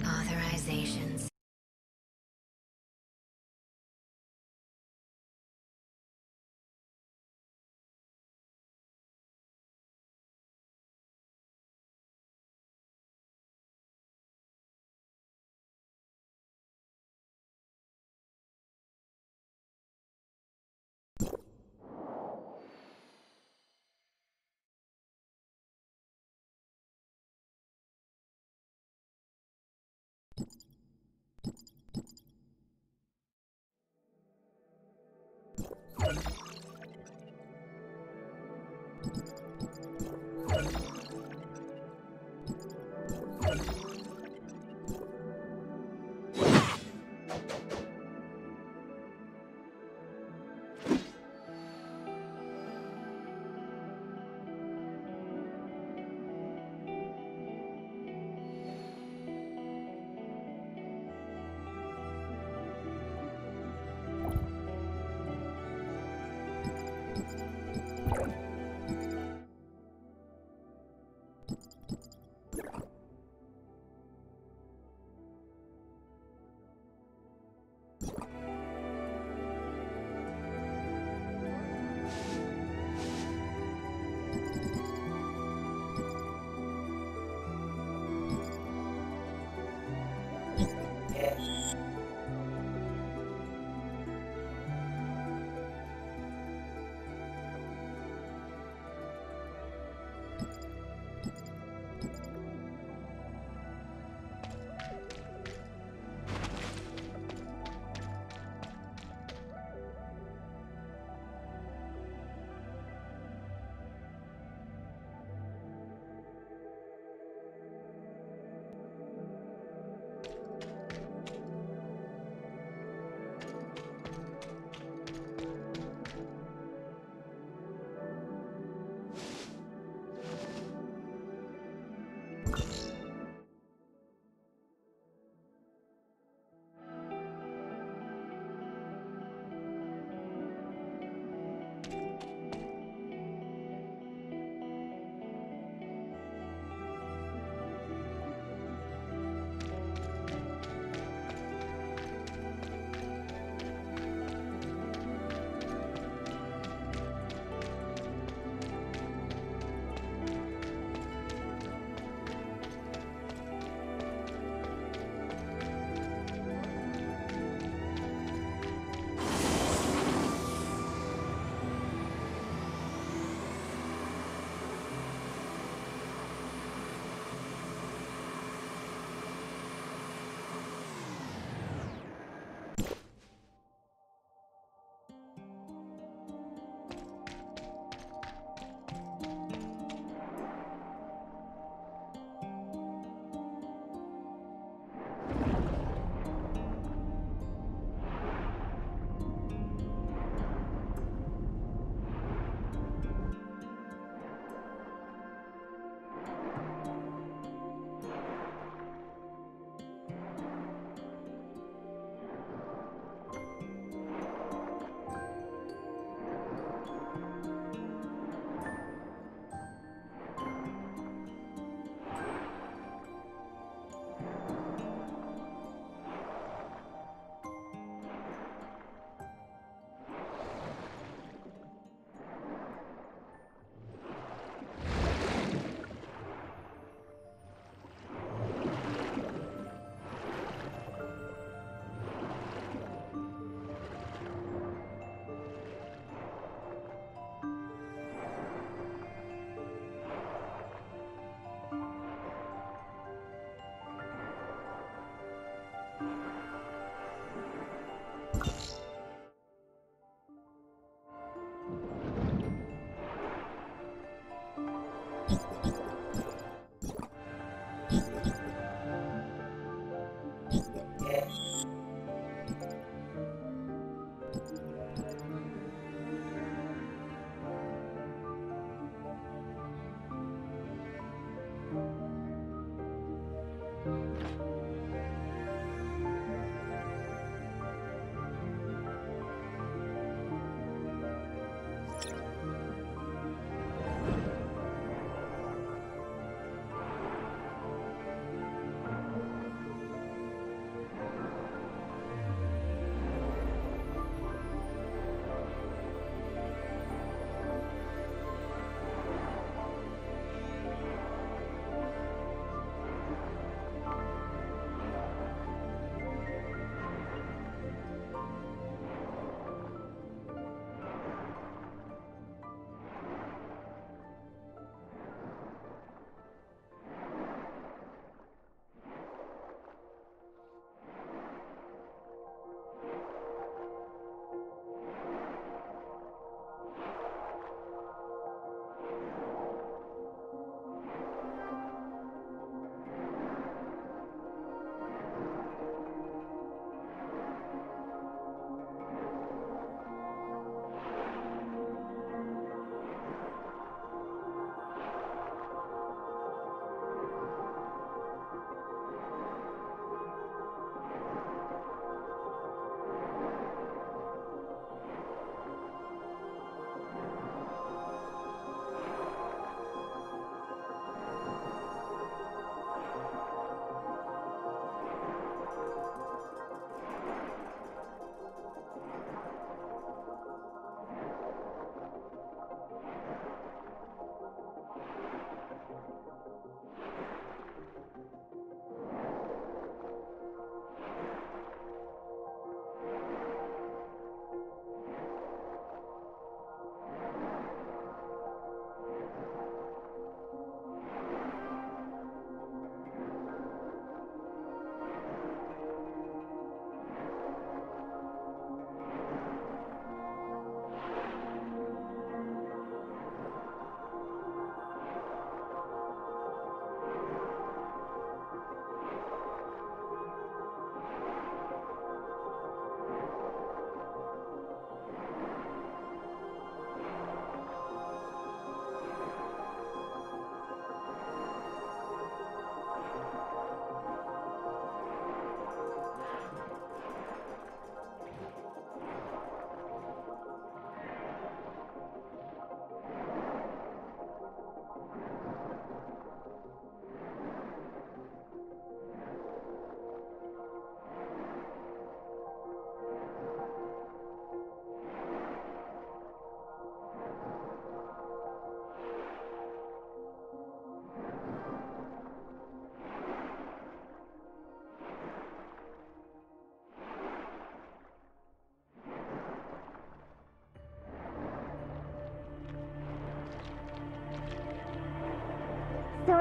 Authorizations.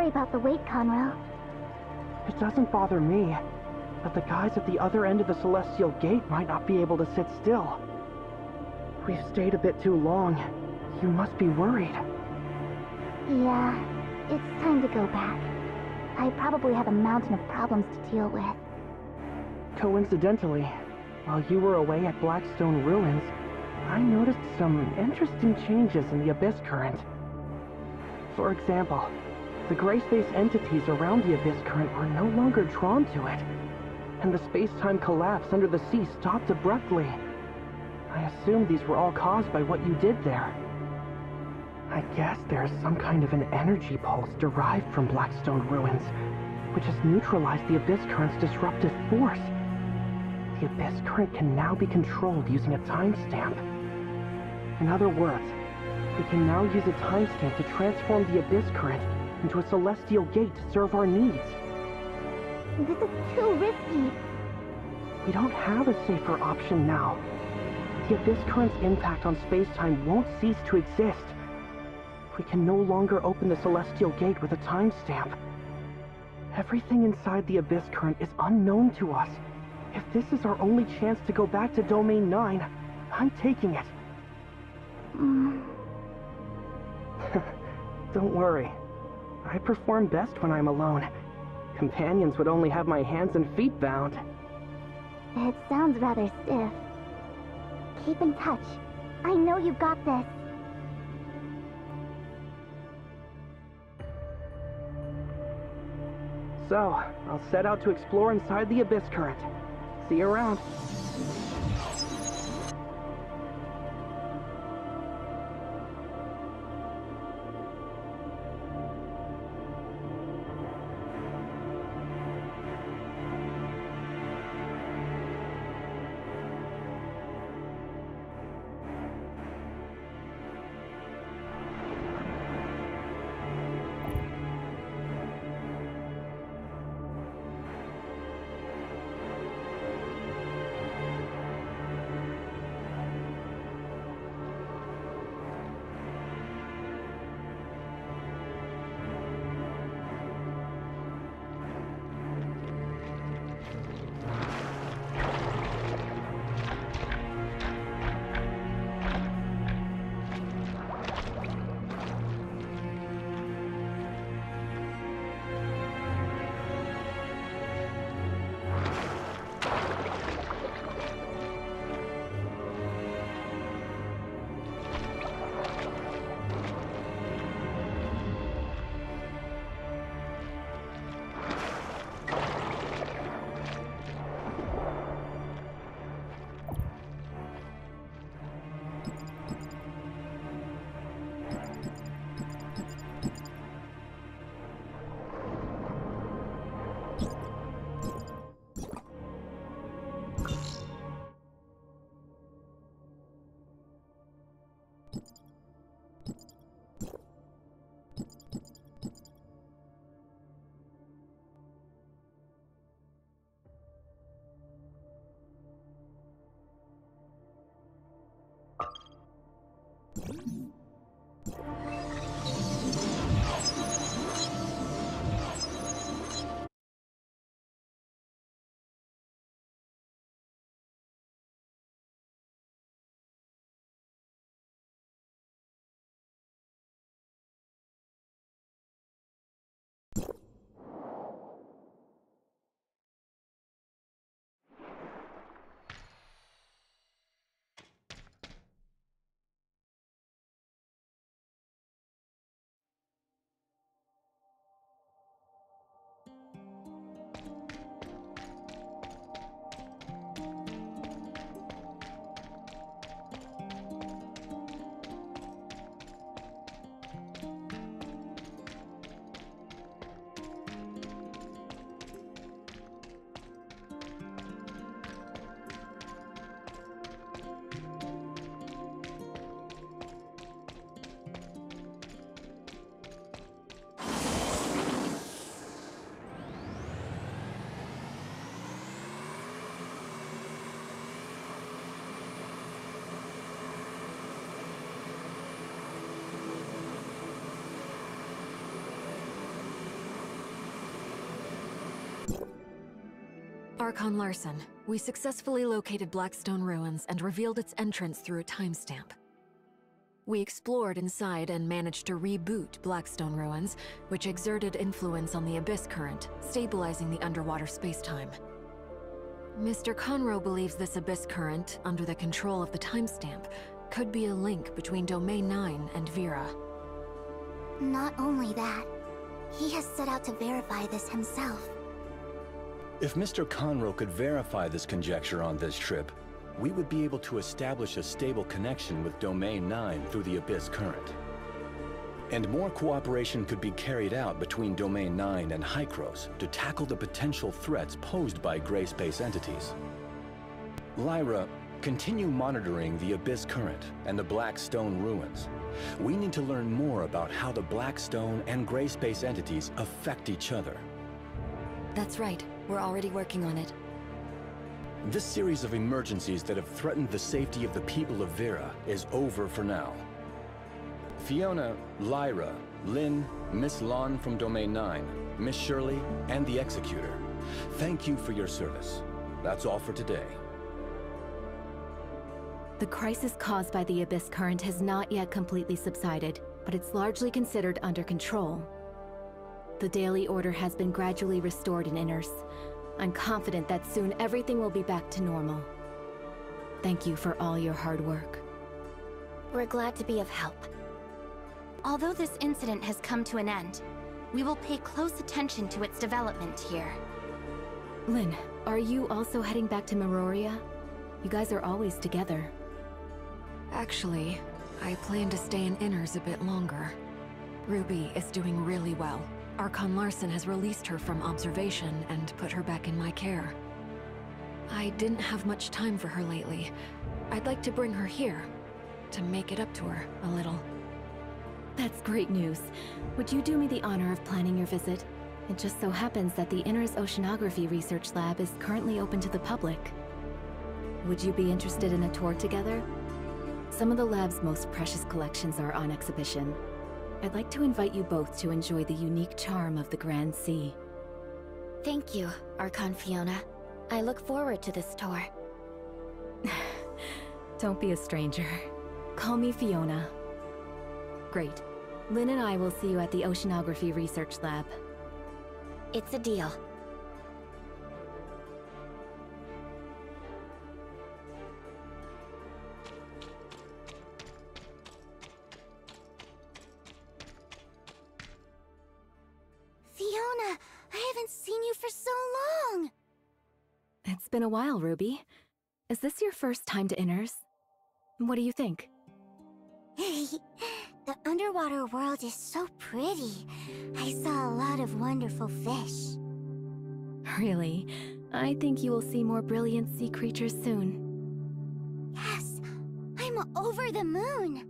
about the wait, Conroe. It doesn't bother me, but the guys at the other end of the Celestial Gate might not be able to sit still. We've stayed a bit too long. You must be worried. Yeah, it's time to go back. I probably have a mountain of problems to deal with. Coincidentally, while you were away at Blackstone Ruins, I noticed some interesting changes in the Abyss Current. For example, the gray space entities around the Abyss Current are no longer drawn to it, and the space-time collapse under the sea stopped abruptly. I assumed these were all caused by what you did there. I guess there is some kind of an energy pulse derived from Blackstone Ruins, which has neutralized the Abyss Current's disruptive force. The Abyss Current can now be controlled using a timestamp. In other words, we can now use a timestamp to transform the Abyss Current into a Celestial Gate to serve our needs. This is too risky. We don't have a safer option now. The Abyss Current's impact on space-time won't cease to exist. We can no longer open the Celestial Gate with a timestamp. Everything inside the Abyss Current is unknown to us. If this is our only chance to go back to Domain 9, I'm taking it. Don't worry. I perform best when I'm alone. Companions would only have my hands and feet bound. It sounds rather stiff. Keep in touch. I know you got this. So, I'll set out to explore inside the Abyss Current. See you around. Archon Larson, we successfully located Blackstone Ruins and revealed its entrance through a timestamp. We explored inside and managed to reboot Blackstone Ruins, which exerted influence on the Abyss Current, stabilizing the underwater spacetime. Mr. Conroe believes this Abyss Current, under the control of the timestamp, could be a link between Domain 9 and Vera. Not only that, he has set out to verify this himself. If Mr. Conroe could verify this conjecture on this trip, we would be able to establish a stable connection with Domain 9 through the Abyss Current. And more cooperation could be carried out between Domain 9 and Hykros to tackle the potential threats posed by gray space entities. Lyra, continue monitoring the Abyss Current and the Blackstone Ruins. We need to learn more about how the Blackstone and gray space entities affect each other. That's right. We're already working on it. This series of emergencies that have threatened the safety of the people of Vera is over for now. Fiona, Lyra, Lynn, Miss Lon from Domain 9, Miss Shirley, and the Executor, thank you for your service. That's all for today. The crisis caused by the Abyss Current has not yet completely subsided, but it's largely considered under control. The Daily Order has been gradually restored in Inners. I'm confident that soon everything will be back to normal. Thank you for all your hard work. We're glad to be of help. Although this incident has come to an end, we will pay close attention to its development here. Lynn, are you also heading back to Meroria? You guys are always together. Actually, I plan to stay in Inners a bit longer. Ruby is doing really well. Archon Larson has released her from observation and put her back in my care. I didn't have much time for her lately. I'd like to bring her here, to make it up to her a little. That's great news. Would you do me the honor of planning your visit? It just so happens that the Inners Oceanography Research Lab is currently open to the public. Would you be interested in a tour together? Some of the lab's most precious collections are on exhibition. I'd like to invite you both to enjoy the unique charm of the Grand Sea. Thank you, Archon Fiona. I look forward to this tour. Don't be a stranger. Call me Fiona. Great. Lynn and I will see you at the Oceanography Research Lab. It's a deal. Fiona, I haven't seen you for so long! It's been a while, Ruby. Is this your first time to Inners? What do you think? The underwater world is so pretty. I saw a lot of wonderful fish. Really? I think you will see more brilliant sea creatures soon. Yes, I'm over the moon.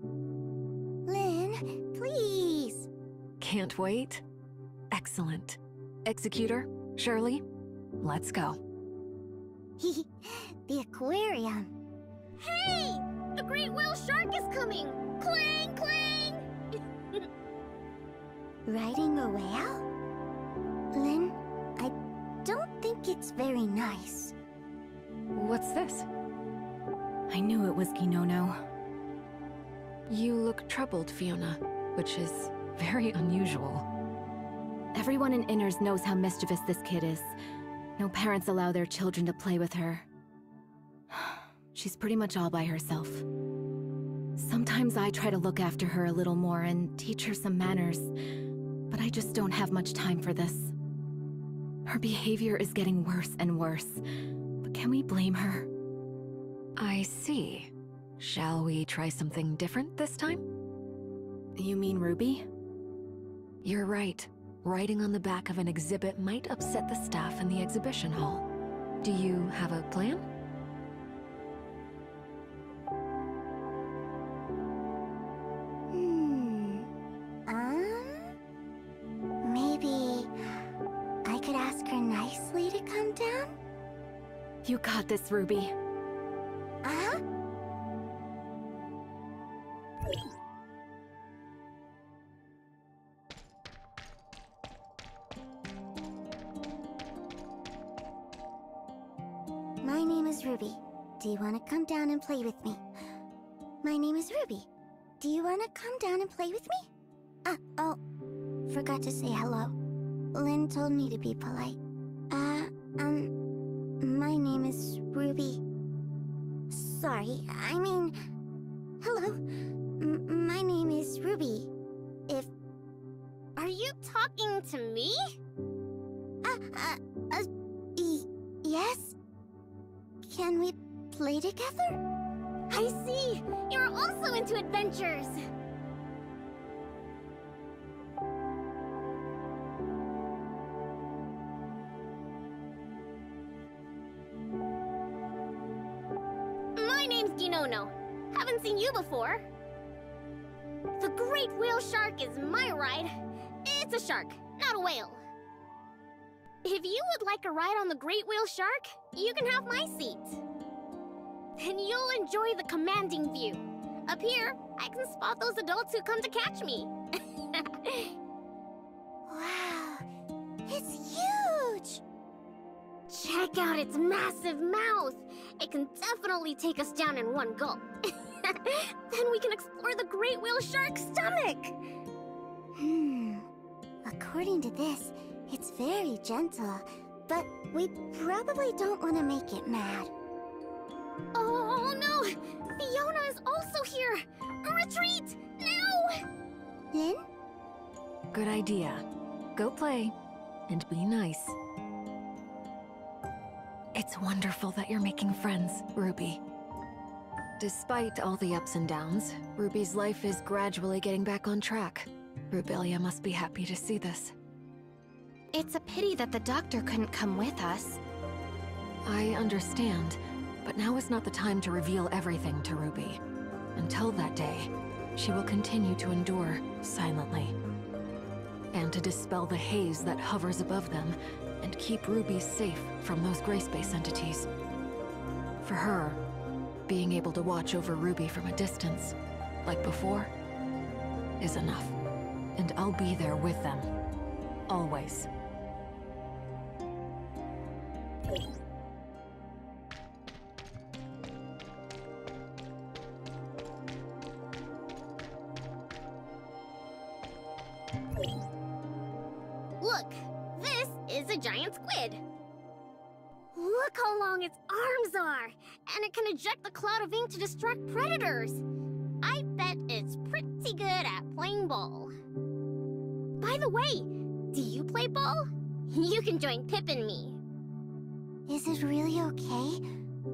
Lynn, please. Can't wait. Excellent. Executor, Shirley, let's go. The aquarium. Hey! A great whale shark is coming! Clang, clang! Riding a whale? Lynn, I don't think it's very nice. What's this? I knew it was Kinono. You look troubled, Fiona, which is very unusual. Everyone in Inners knows how mischievous this kid is. No parents allow their children to play with her. She's pretty much all by herself. Sometimes I try to look after her a little more and teach her some manners, but I just don't have much time for this. Her behavior is getting worse and worse, but can we blame her? I see. Shall we try something different this time? You mean Ruby? You're right. Riding on the back of an exhibit might upset the staff in the exhibition hall. Do you have a plan? Maybe I could ask her nicely to come down? You got this, Ruby. Uh-huh. is Ruby. Do you want to come down and play with me? My name is Ruby. Do you want to come down and play with me? Oh, forgot to say hello. Lynn told me to be polite. My name is Ruby. Sorry, I mean... Hello. My name is Ruby. Are you talking to me? Yes? Can we play together? I see! You're also into adventures! My name's Ginono. Haven't seen you before. The great whale shark is my ride. It's a shark, not a whale. If you would like a ride on the great whale shark, you can have my seat. And you'll enjoy the commanding view. Up here, I can spot those adults who come to catch me. Wow, it's huge! Check out its massive mouth. It can definitely take us down in one gulp. Then we can explore the great whale shark's stomach. According to this, it's very gentle, but we probably don't want to make it mad. Oh no! Fiona is also here! Retreat! Now! Lynn? Good idea. Go play, and be nice. It's wonderful that you're making friends, Ruby. Despite all the ups and downs, Ruby's life is gradually getting back on track. Rubelia must be happy to see this. It's a pity that the doctor couldn't come with us. I understand, but now is not the time to reveal everything to Ruby. Until that day, she will continue to endure silently. And to dispel the haze that hovers above them, and keep Ruby safe from those gray space entities. For her, being able to watch over Ruby from a distance, like before, is enough. And I'll be there with them. Always. Look, this is a giant squid. Look how long its arms are, and it can eject a cloud of ink to distract predators. I bet it's pretty good at playing ball. By the way, do you play ball? You can join Pip and me. Is it really okay?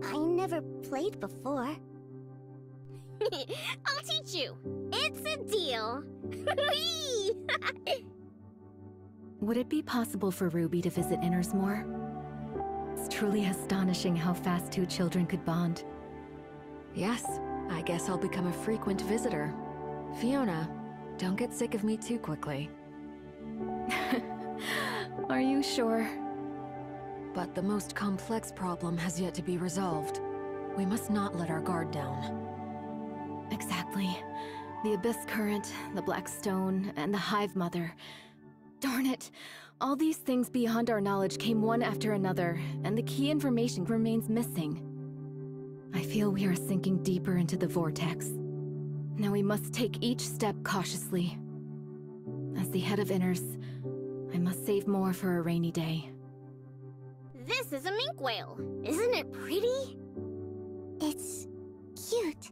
I never played before. I'll teach you. It's a deal. Would it be possible for Ruby to visit Inners more? It's truly astonishing how fast two children could bond. Yes, I guess I'll become a frequent visitor. Fiona, don't get sick of me too quickly. Are you sure? But the most complex problem has yet to be resolved. We must not let our guard down. Exactly. The Abyss Current, the Black Stone, and the Hive Mother. Darn it! All these things beyond our knowledge came one after another, and the key information remains missing. I feel we are sinking deeper into the vortex. Now we must take each step cautiously. As the head of Inners, I must save more for a rainy day. This is a mink whale. Isn't it pretty? It's cute.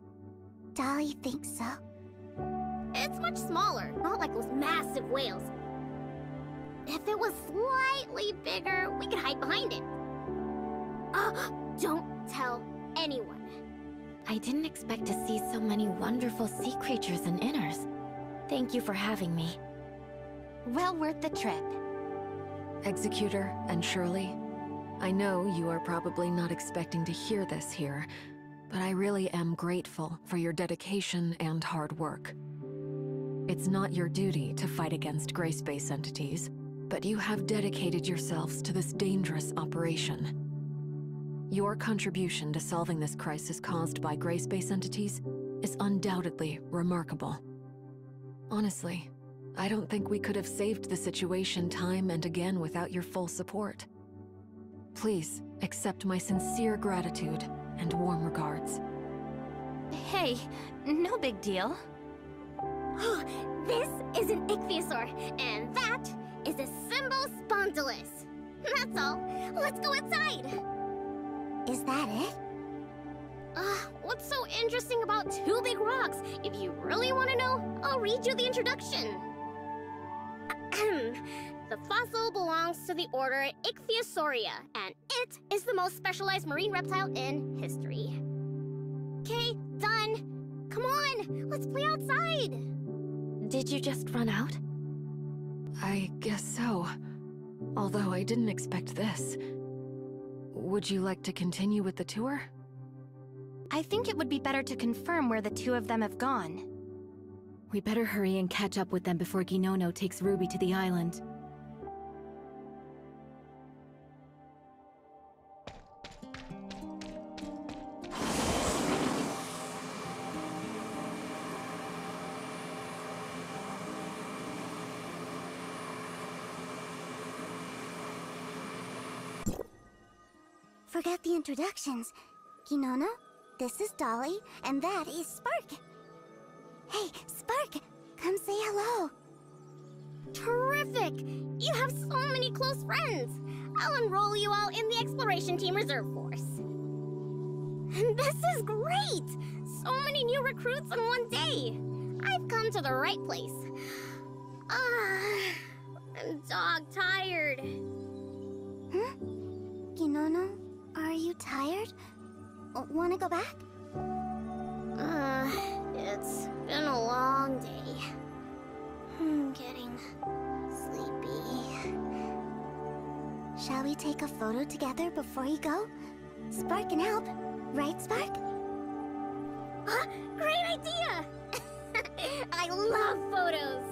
Dolly thinks so. It's much smaller, not like those massive whales. If it was slightly bigger, we could hide behind it. Don't tell anyone. I didn't expect to see so many wonderful sea creatures in Inners. Thank you for having me. Well worth the trip. Executor and Shirley, I know you are probably not expecting to hear this here, but I really am grateful for your dedication and hard work. It's not your duty to fight against gray space entities, but you have dedicated yourselves to this dangerous operation. Your contribution to solving this crisis caused by gray space entities is undoubtedly remarkable. Honestly, I don't think we could have saved the situation time and again without your full support. Please accept my sincere gratitude and warm regards. Hey, no big deal. This is an ichthyosaur, and that is a Symbospondylus. That's all. Let's go inside. Is that it? What's so interesting about two big rocks? If you really want to know, I'll read you the introduction. The fossil belongs to the order Ichthyosauria, and it is the most specialized marine reptile in history. Okay, done. Come on, let's play outside. Did you just run out? I guess so. Although I didn't expect this. Would you like to continue with the tour? I think it would be better to confirm where the two of them have gone. We better hurry and catch up with them before Ginono takes Ruby to the island. Forget the introductions. Ginono, this is Dolly, and that is Spark. Hey, Spark, come say hello. Terrific! You have so many close friends. I'll enroll you all in the Exploration Team Reserve Force. This is great! So many new recruits in one day. I've come to the right place. I'm dog-tired. Huh? Ginono, are you tired? Wanna go back? It's been a long day. I'm getting sleepy. Shall we take a photo together before you go? Spark can help. Right, Spark? Great idea! I love photos!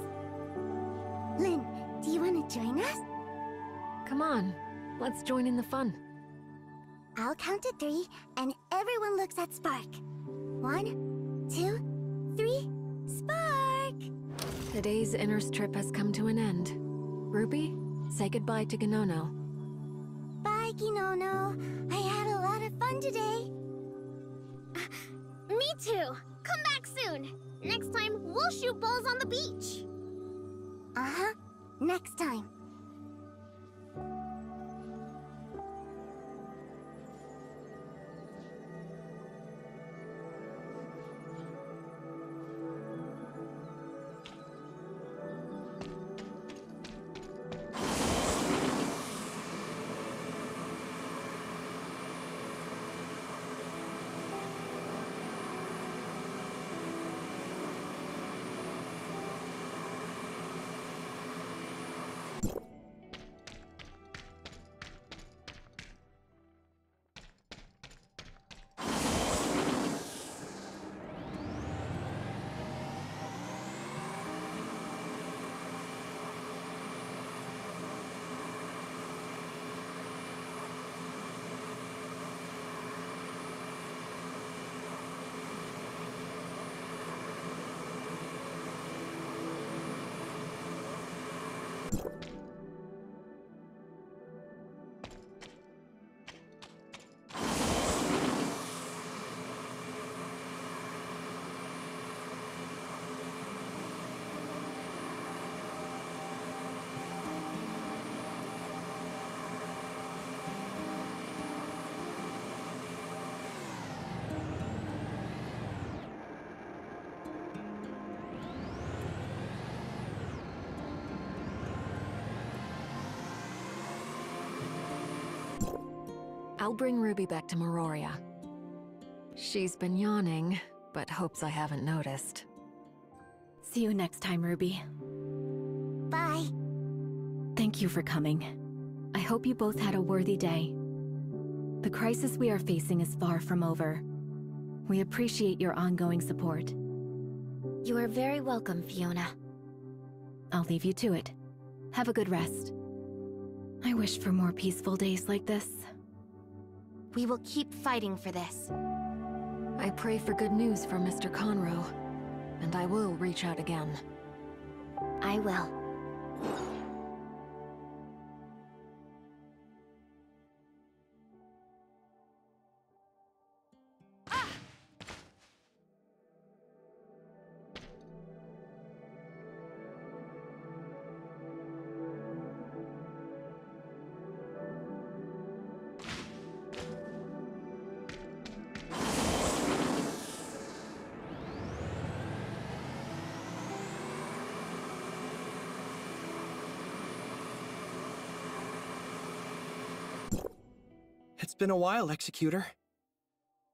Lynn, do you want to join us? Come on, let's join in the fun. I'll count to 3, and everyone looks at Spark. 1, 2, 3, Spark! The day's Inners trip has come to an end. Ruby, say goodbye to Ginono. Bye, Ginono. I had a lot of fun today. Me too! Come back soon! Next time, we'll shoot balls on the beach! Uh-huh. Next time. I'll bring Ruby back to Mauroria. She's been yawning, but hopes I haven't noticed. See you next time, Ruby. Bye. Thank you for coming. I hope you both had a worthy day. The crisis we are facing is far from over. We appreciate your ongoing support. You are very welcome, Fiona. I'll leave you to it. Have a good rest. I wish for more peaceful days like this. We will keep fighting for this. I pray for good news from Mr. Conroe, and I will reach out again. I will. It's been a while, Executor.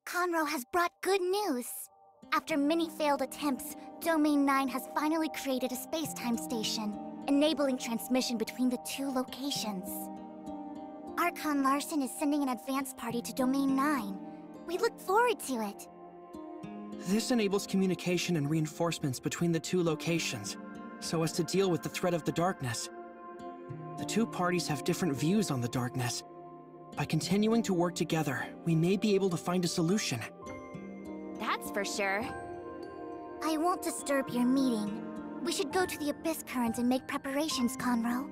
Conroe has brought good news. After many failed attempts, Domain 9 has finally created a space-time station, enabling transmission between the two locations. Archon Larson is sending an advance party to Domain 9. We look forward to it. This enables communication and reinforcements between the two locations, so as to deal with the threat of the darkness. The two parties have different views on the darkness. By continuing to work together, we may be able to find a solution. That's for sure. I won't disturb your meeting. We should go to the Abyss Current and make preparations, Conroe.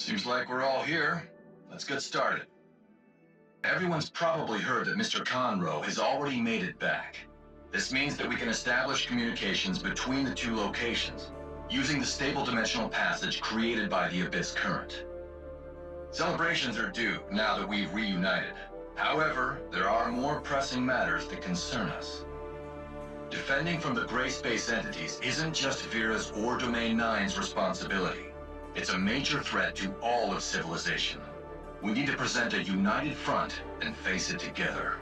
Seems like we're all here. Let's get started. Everyone's probably heard that Mr. Conroe has already made it back. This means that we can establish communications between the two locations, using the stable dimensional passage created by the Abyss Current. Celebrations are due now that we've reunited. However, there are more pressing matters that concern us. Defending from the gray space entities isn't just Vera's or Domain 9's responsibility. It's a major threat to all of civilization. We need to present a united front and face it together.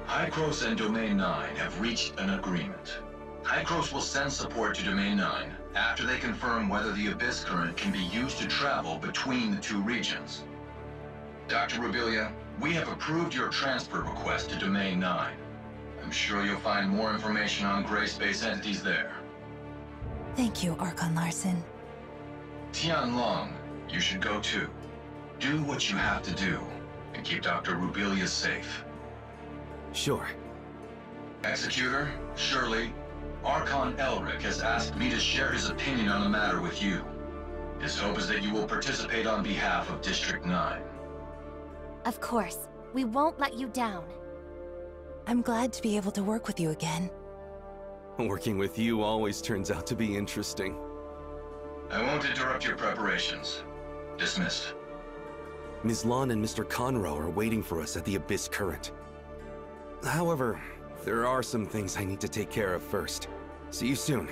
Hycros and Domain 9 have reached an agreement. Hycros will send support to Domain 9 after they confirm whether the Abyss Current can be used to travel between the two regions. Dr. Rubilia, we have approved your transfer request to Domain 9. I'm sure you'll find more information on gray space entities there. Thank you, Archon Larson. Tianlong, you should go too. Do what you have to do, and keep Dr. Rubilia safe. Sure. Executor, Shirley, Archon Elric has asked me to share his opinion on the matter with you. His hope is that you will participate on behalf of District 9. Of course. We won't let you down. I'm glad to be able to work with you again. Working with you always turns out to be interesting. I won't interrupt your preparations. Dismissed. Ms. Lon and Mr. Conroe are waiting for us at the Abyss Current. However, there are some things I need to take care of first. See you soon.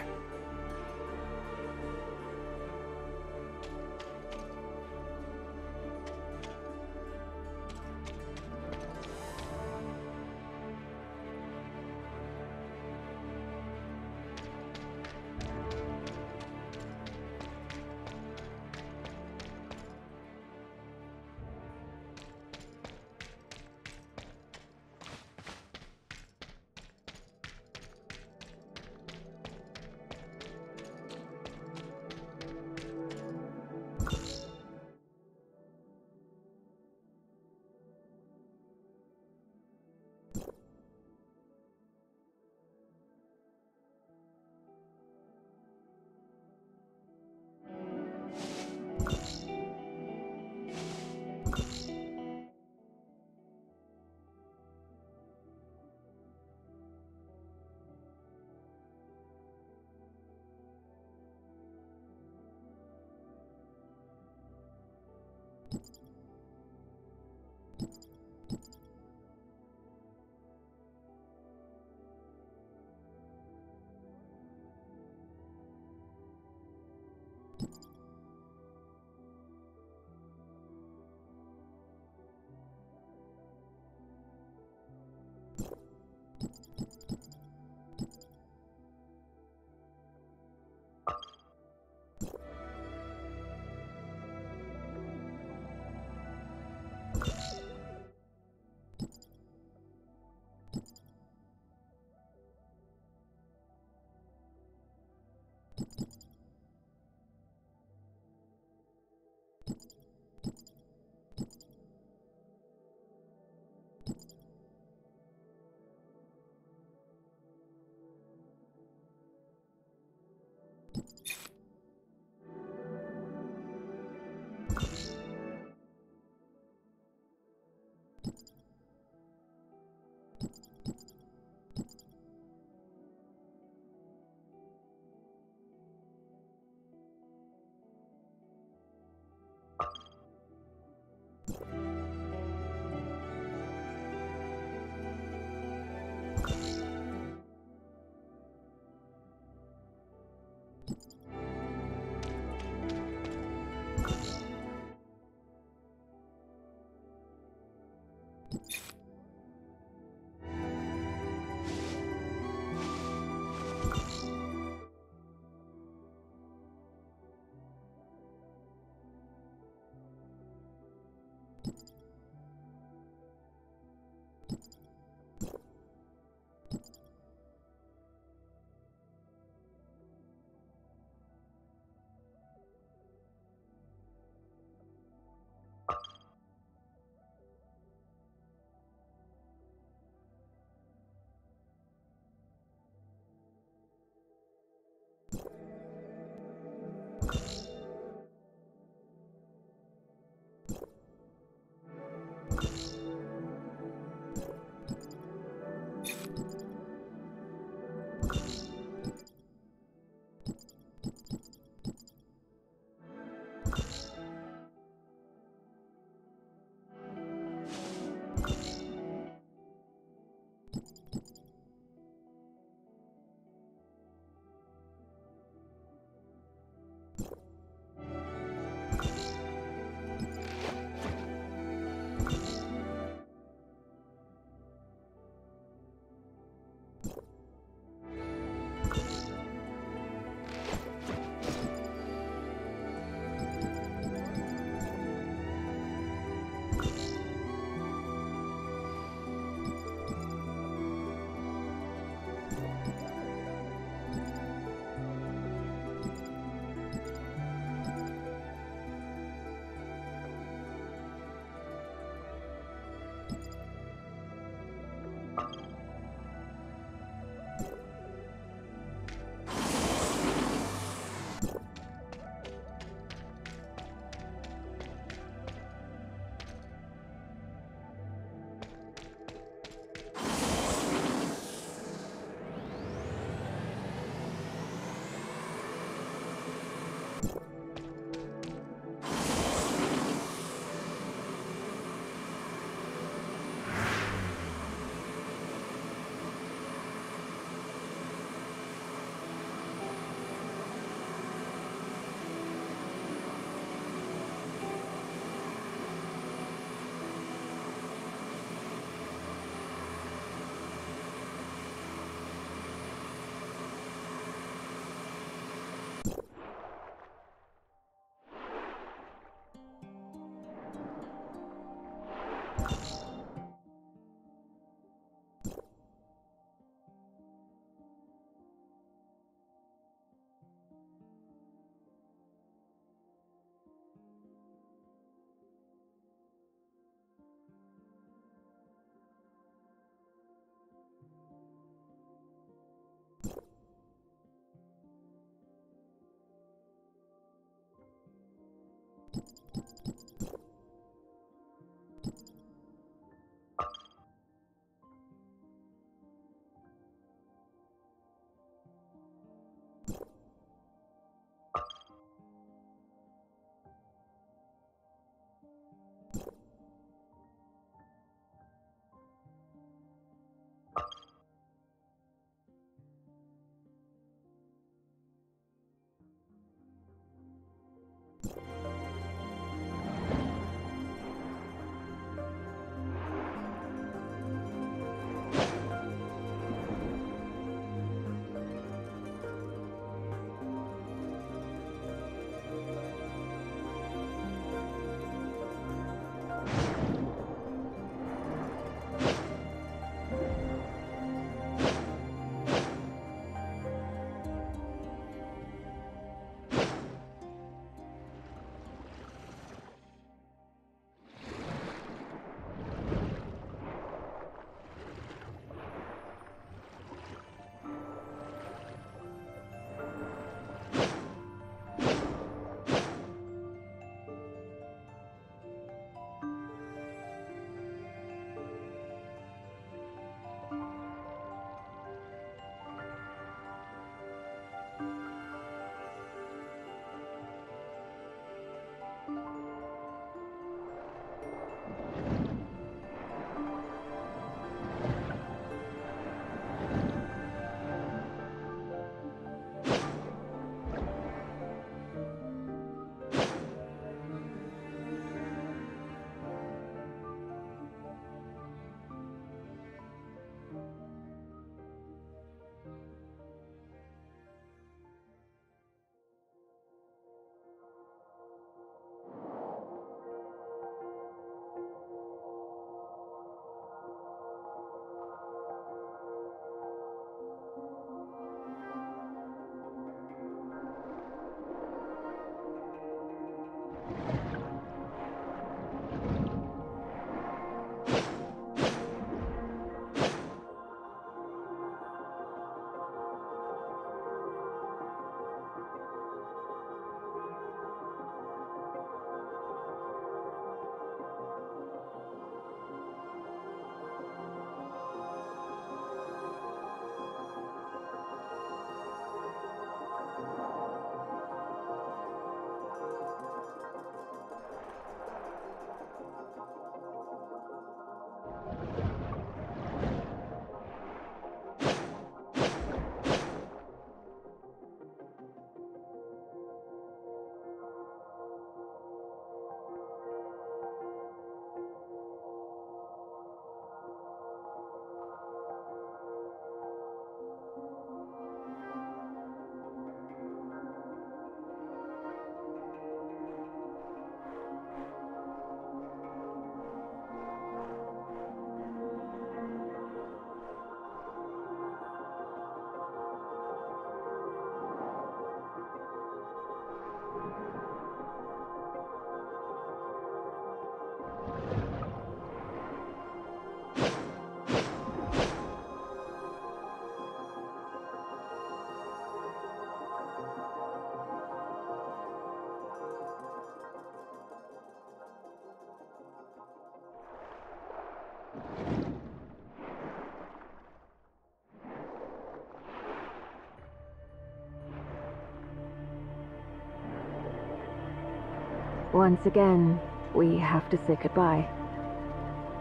Once again, we have to say goodbye.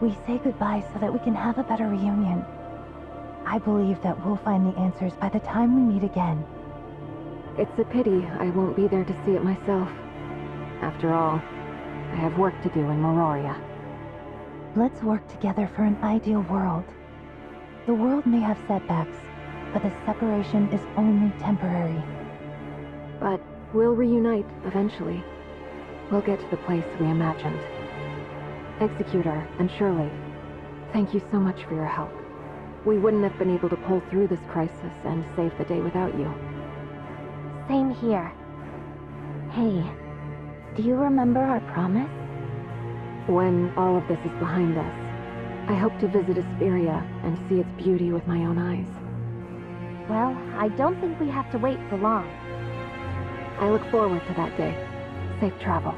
We say goodbye so that we can have a better reunion. I believe that we'll find the answers by the time we meet again. It's a pity I won't be there to see it myself. After all, I have work to do in Mororia. Let's work together for an ideal world. The world may have setbacks, but the separation is only temporary. But we'll reunite eventually. We'll get to the place we imagined. Executor and Shirley, thank you so much for your help. We wouldn't have been able to pull through this crisis and save the day without you. Same here. Hey, do you remember our promise? When all of this is behind us, I hope to visit Asperia and see its beauty with my own eyes. Well, I don't think we have to wait for long. I look forward to that day. Safe travels.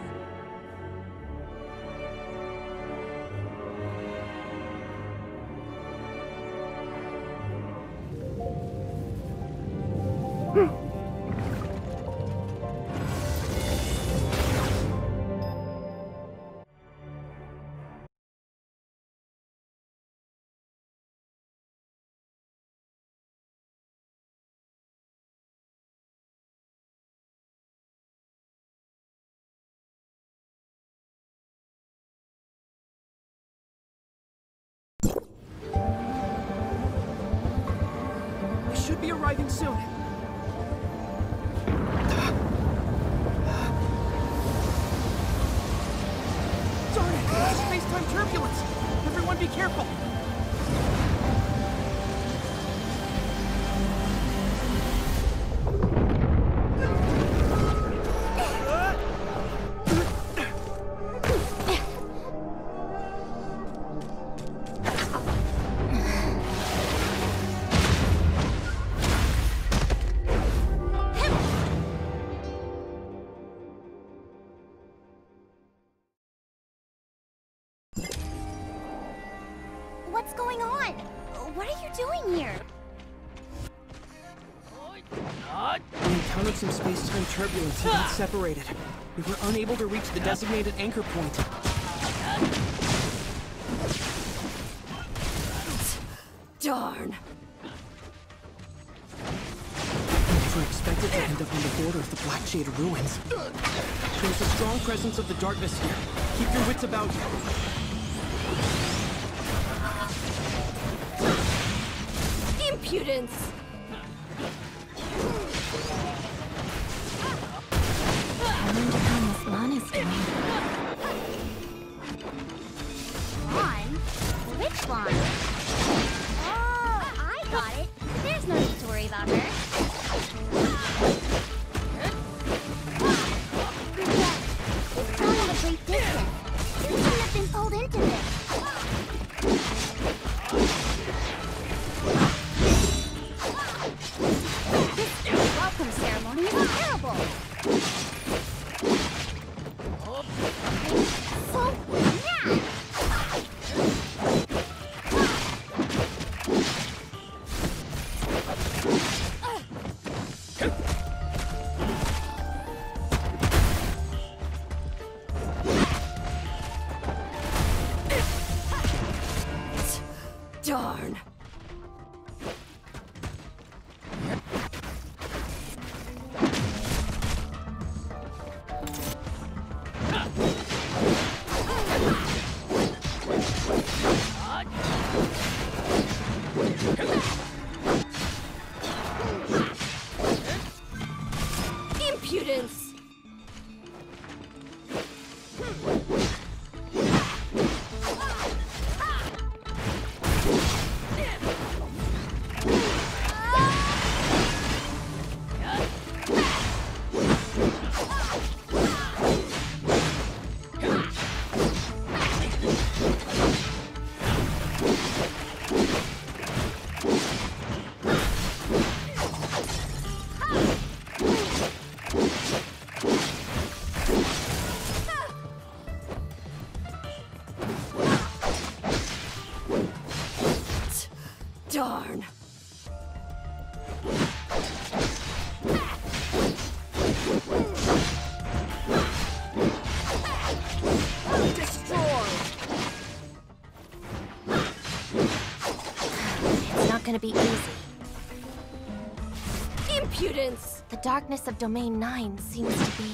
Should be arriving soon. Darn it! Space-time turbulence! Everyone be careful! What's going on? What are you doing here? We encountered some space-time turbulence and got separated. We were unable to reach the designated anchor point. Darn. We were expected to end up on the border of the Black Jade ruins. There's a strong presence of the darkness here. Keep your wits about you. Impudence! I wonder how Miss Lan is doing. Lawn? Which lawn? Oh, I got it. There's no need to worry about her. It's gone at a great distance. You shouldn't have been pulled into this. This welcome ceremony is terrible. So mad. Darn. gonna be easy. Impudence! The darkness of Domain 9 seems to be...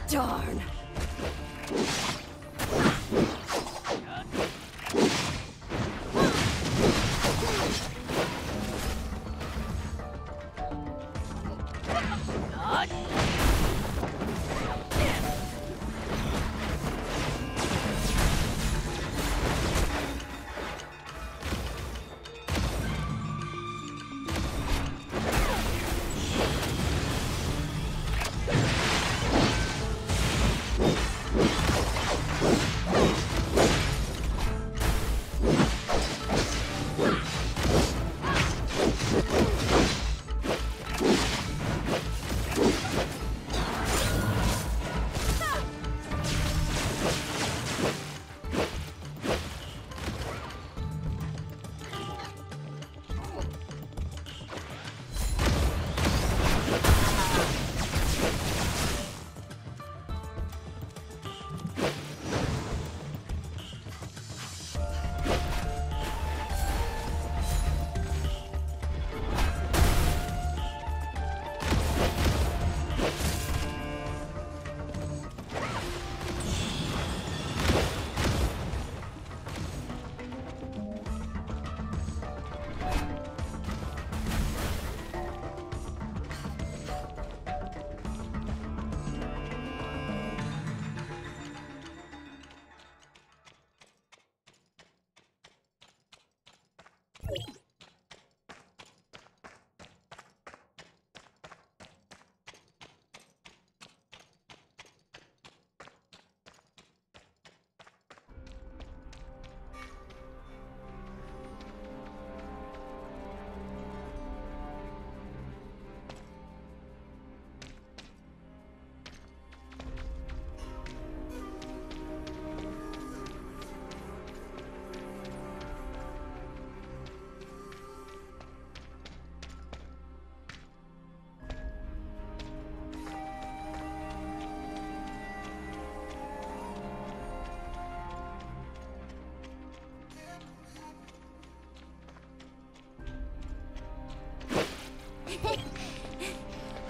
Darn.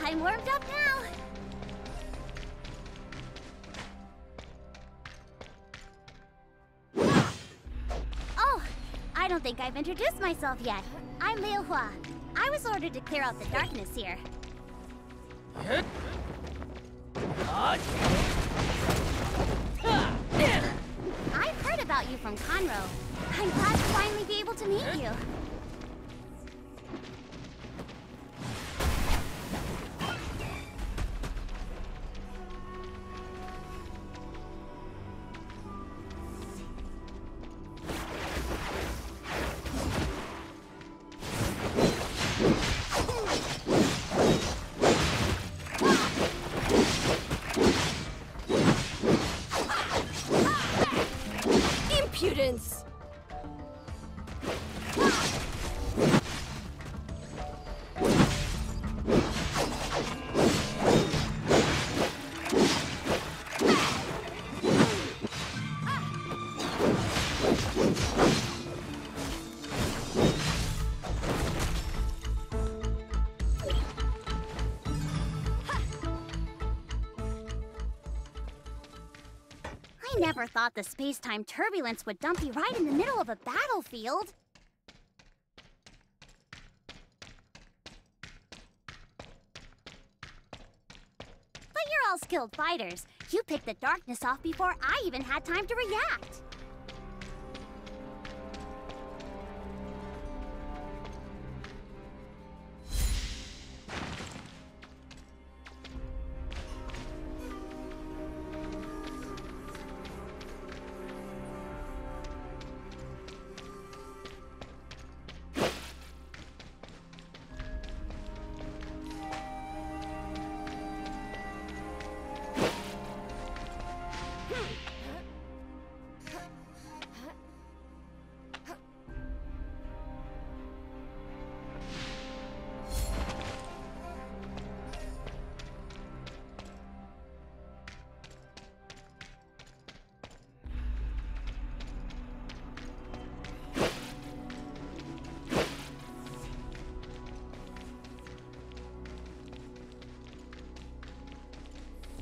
I'm warmed up now. Oh, I don't think I've introduced myself yet. I'm Liu Hua. I was ordered to clear out the darkness here. I've heard about you from Conroe. I'm glad to finally be able to meet you. Impudence! I never thought the space-time turbulence would dump you right in the middle of a battlefield. well-skilled fighters. You picked the darkness off before I even had time to react.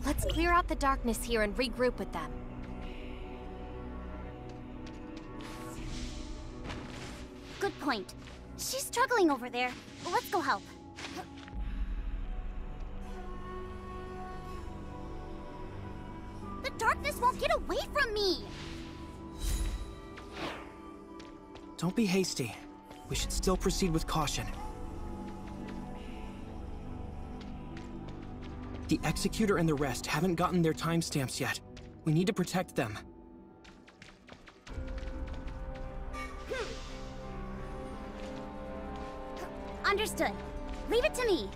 Let's clear out the darkness here and regroup with them. Good point. She's struggling over there. Let's go help. The darkness won't get away from me! Don't be hasty. We should still proceed with caution. The Executor and the rest haven't gotten their timestamps yet. We need to protect them. Understood. Leave it to me.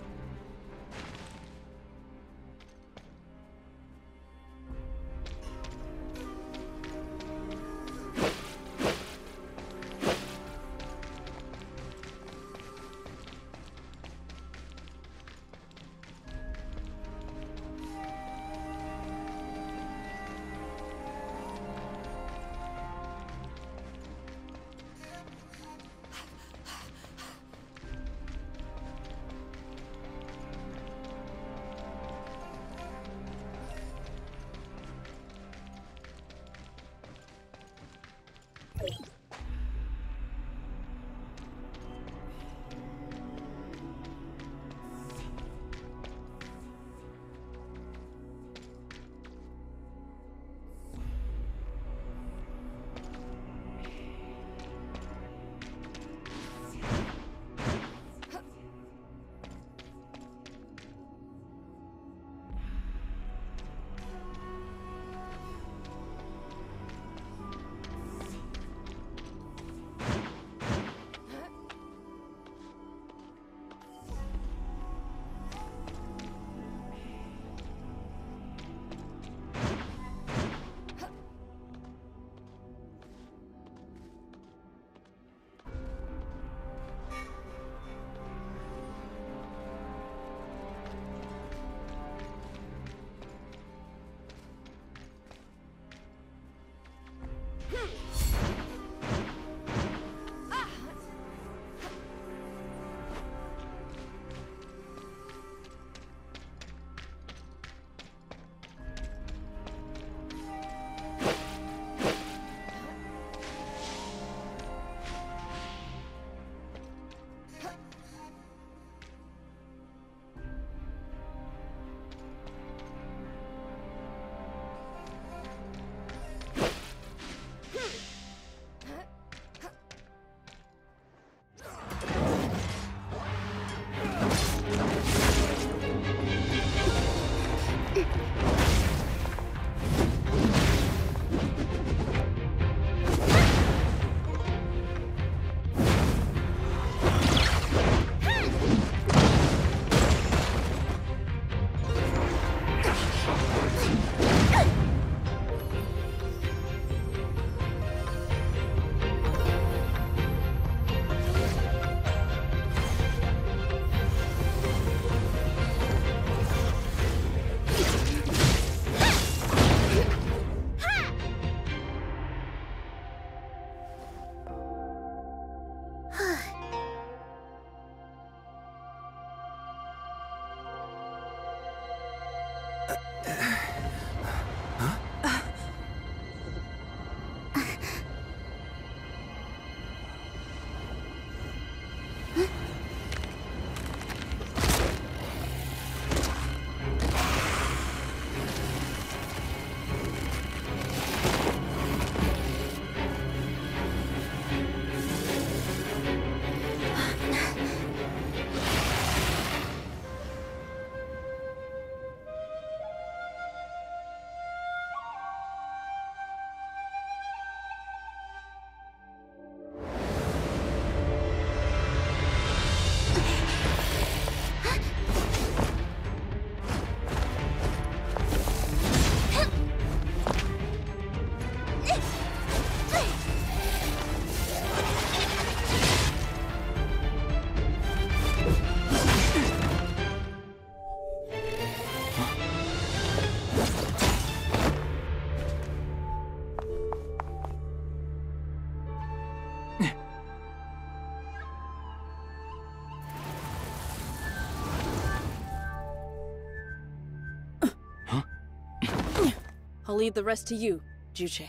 I'll leave the rest to you, Juche.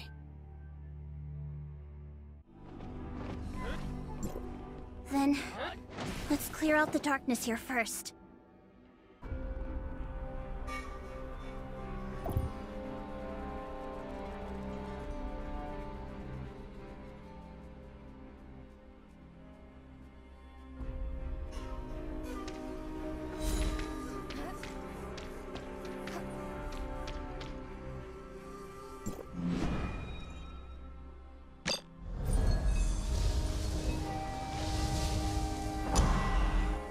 Then, let's clear out the darkness here first.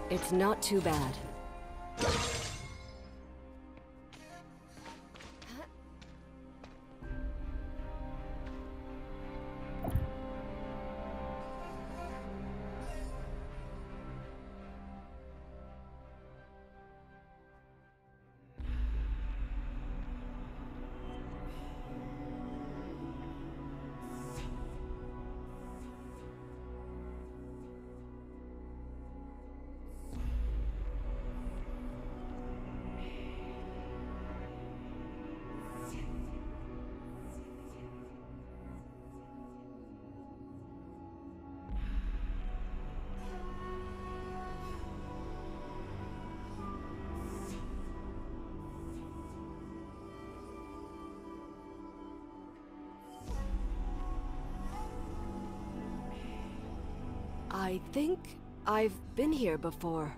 It's not too bad. I think I've been here before.